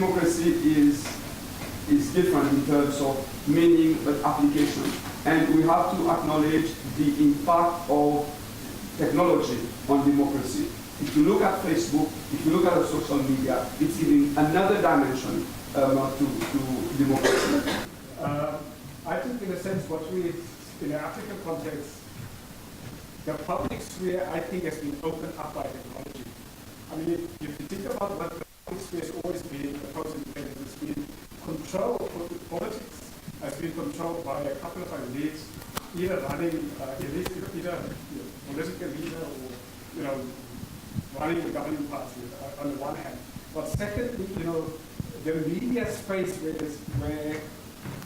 democracy is different in terms of meaning but application. And we have to acknowledge the impact of technology on democracy. If you look at Facebook, if you look at social media, it's giving another dimension to democracy. I think in a sense what we, in the African context, the public sphere, I think, has been opened up by technology. I mean, if you think about what the public sphere has always been, the process has been controlled, politics has been controlled by a couple of elites, either running, either political leader or, running the governing party on the one hand. But secondly, the media space where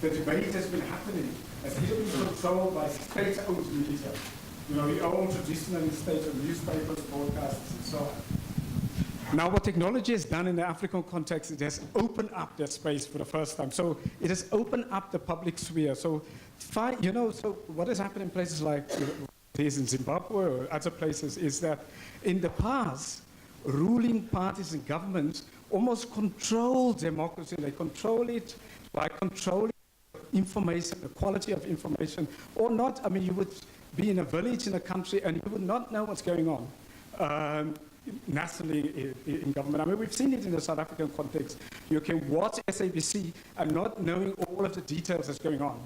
the debate has been happening has either been controlled by state-owned media, the own traditional state-owned newspapers, broadcasts, and so on. Now, what technology has done in the African context, it has opened up that space for the first time. So it has opened up the public sphere. So, so what has happened in places like in Zimbabwe or other places is that in the past, ruling parties and governments almost control democracy. They control it by controlling information, the quality of information, or not. I mean, you would be in a village in a country and you would not know what's going on nationally in government. I mean, we've seen it in the South African context. You can watch SABC and not knowing all of the details that's going on.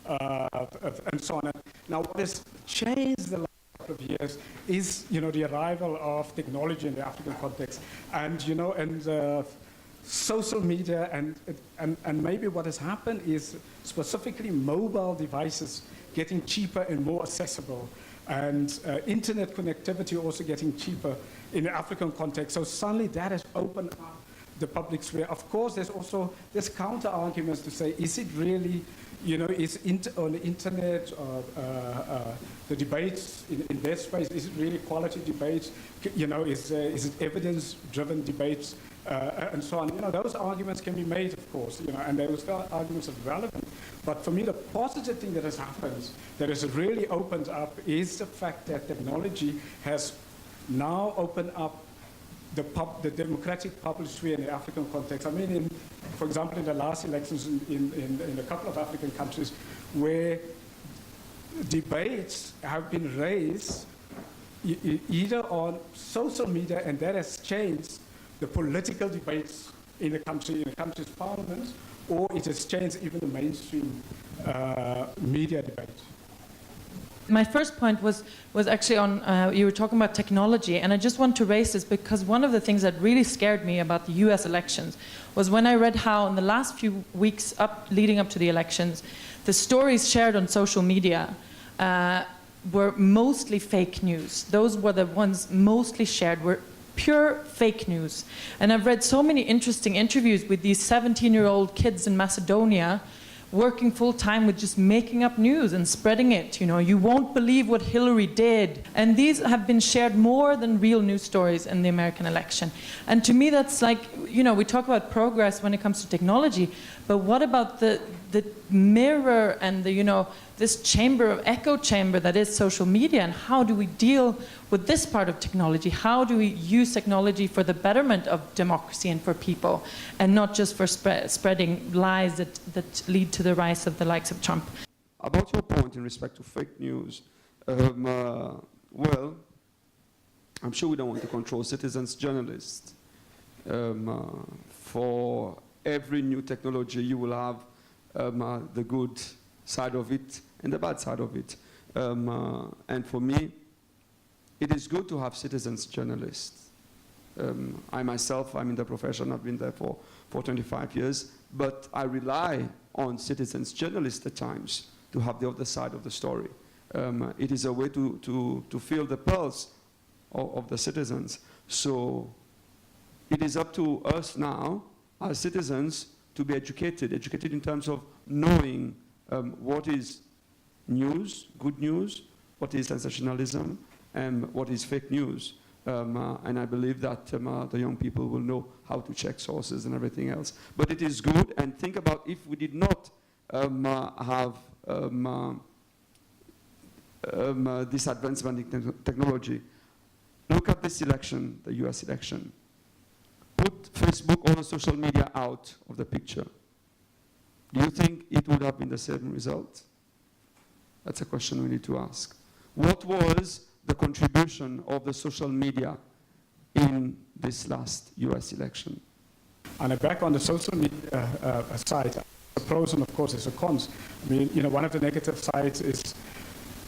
And so on. Now, what has changed the last couple of years is, the arrival of technology in the African context, and social media, and maybe what has happened is specifically mobile devices getting cheaper and more accessible, and internet connectivity also getting cheaper in the African context. So suddenly that has opened up the public sphere. Of course, there's counter arguments to say, is it really, is on the internet, the debates in that space, is it really quality debates? Is it evidence-driven debates, and so on? Those arguments can be made, of course, and those arguments are relevant. But for me, the positive thing that has happened, that has really opened up, is the fact that technology has now opened up the democratic public sphere in the African context. I mean, for example, in the last elections in a couple of African countries where debates have been raised either on social media, and that has changed the political debates in the country's parliament, or it has changed even the mainstream media debate. My first point was actually on, you were talking about technology, and I just want to raise this because one of the things that really scared me about the US elections was when I read how in the last few weeks leading up to the elections, the stories shared on social media were mostly fake news. Those were the ones mostly shared, were pure fake news. And I've read so many interesting interviews with these 17-year-old kids in Macedonia working full-time with just making up news and spreading it. You won't believe what Hillary did. And these have been shared more than real news stories in the American election. And to me, that's like, we talk about progress when it comes to technology, but what about the mirror and this echo chamber that is social media, and how do we deal with this part of technology? How do we use technology for the betterment of democracy and for people, and not just for spreading lies that lead to the rise of the likes of Trump? About your point in respect to fake news, well, I'm sure we don't want to control citizens, journalists. For every new technology, you will have the good side of it and the bad side of it. And for me, it is good to have citizens journalists. I myself, I'm in the profession, I've been there for 25 years, but I rely on citizens journalists at times to have the other side of the story. It is a way to feel the pulse of the citizens. So it is up to us now, as citizens, to be educated in terms of knowing what is news, good news, what is sensationalism, and what is fake news. And I believe that the young people will know how to check sources and everything else. But it is good, and think about if we did not have this advancement in technology. Look at this election, the US election. put Facebook or social media out of the picture, do you think it would have been the same result? That's a question we need to ask. What was the contribution of the social media in this last US election? And back on the social media side, the pros and of course there's the cons. I mean, you know, one of the negative sides is,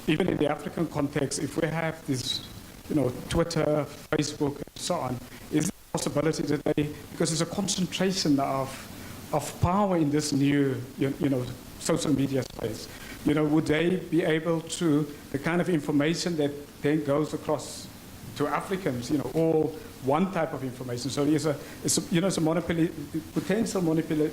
even in the African context, if we have this, you know, Twitter, Facebook, and so on, is there a possibility that they, because there's a concentration of power in this new, you know, social media space, you know, would they be able to, the kind of information that then goes across to Africans, you know, all one type of information. So it's a monopoly, potential monopoly,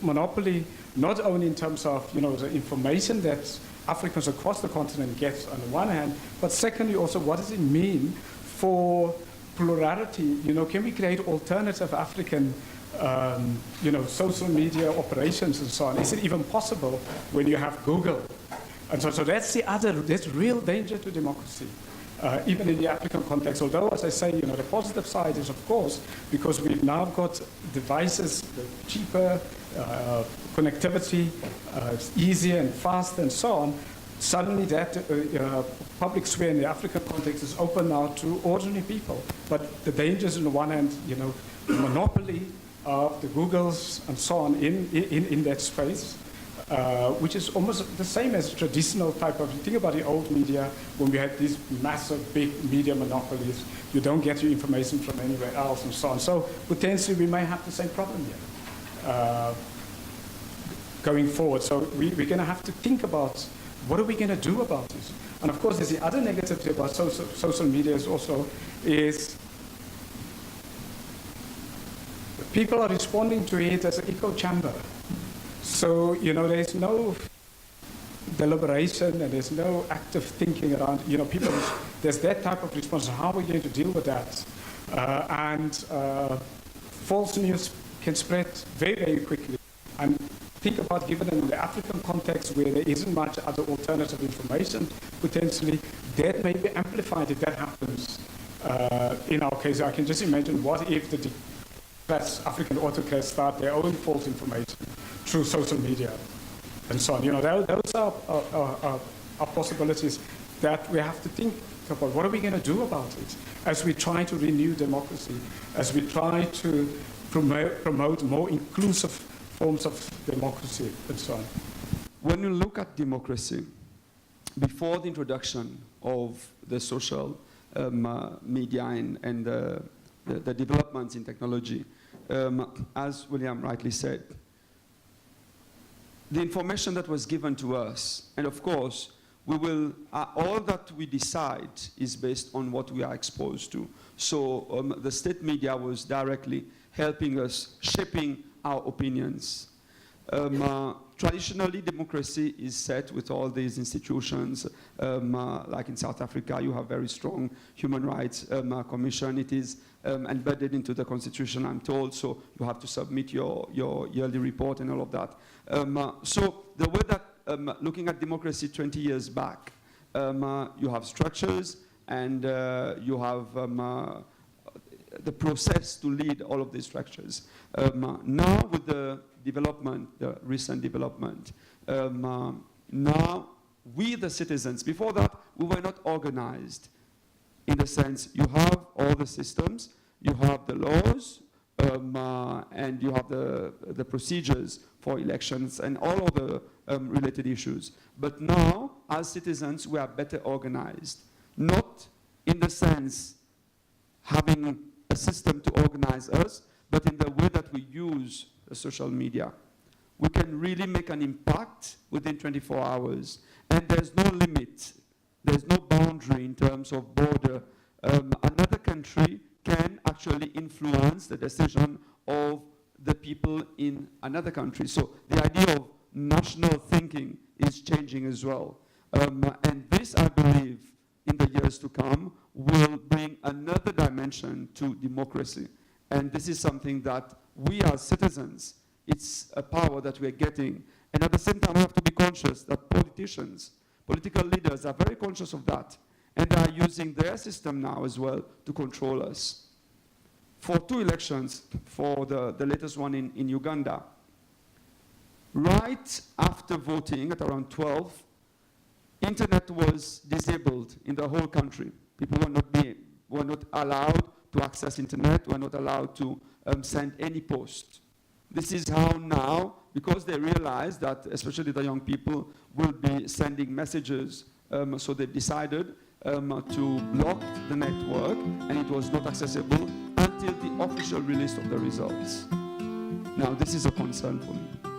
monopoly, not only in terms of, you know, the information that Africans across the continent get on the one hand, but secondly also what does it mean for plurality? You know, can we create alternative African, you know, social media operations and so on? Is it even possible when you have Google? And so that's that's real danger to democracy. Even in the African context, although, as I say, you know, the positive side is, of course, because we've now got devices, cheaper, connectivity, it's easier and faster and so on, suddenly that public sphere in the African context is open now to ordinary people. But the dangers on the one hand, you know, the monopoly of the Googles and so on in that space, which is almost the same as traditional type of, think about the old media, when we had these massive, big media monopolies, you don't get your information from anywhere else and so on. So potentially we may have the same problem here going forward. So we're going to have to think about what are we going to do about this. And of course, there's the other negative thing about social media is also is people are responding to it as an echo chamber. So, you know, there's no deliberation and there's no active thinking around, you know, people, there's that type of response. How are we going to deal with that? And false news can spread very, very quickly. And think about, given in the African context where there isn't much other alternative information, potentially that may be amplified if that happens. In our case, I can just imagine what if the African autocrats start their own false information through social media and so on. You know, those are possibilities that we have to think about. What are we going to do about it as we try to renew democracy, as we try to promote more inclusive forms of democracy and so on? When you look at democracy, before the introduction of the social media and the developments in technology, as William rightly said, the information that was given to us, and of course, we will, all that we decide is based on what we are exposed to. So the state media was directly helping us, shaping our opinions. Traditionally, democracy is set with all these institutions. Like in South Africa, you have very strong human rights commission. It is embedded into the constitution, I'm told, so you have to submit your yearly report and all of that. So the way that, looking at democracy 20 years back, you have structures and you have the process to lead all of these structures. Now with the development, the recent development, now we the citizens, before that we were not organized in the sense you have all the systems, you have the laws, and you have the procedures for elections and all of the related issues. But now, as citizens, we are better organized. Not in the sense having a system to organize us, but in the way that we use the social media. We can really make an impact within 24 hours. And there's no limit. There's no boundary in terms of border. Another country can actually influence the decision of the people in another country. So the idea of national thinking is changing as well. And this, I believe, in the years to come, will bring another dimension to democracy. And this is something that we as citizens, it's a power that we're getting. And at the same time, we have to be conscious that politicians, political leaders are very conscious of that. And they are using their system now as well to control us. for 2 elections, for the latest one in Uganda, right after voting at around 12, internet was disabled in the whole country. People were not allowed to access internet, were not allowed to send any post. This is how now, because they realize that, especially the young people, will be sending messages, so they decided to block the network, and it was not accessible until the official release of the results. Now, this is a concern for me.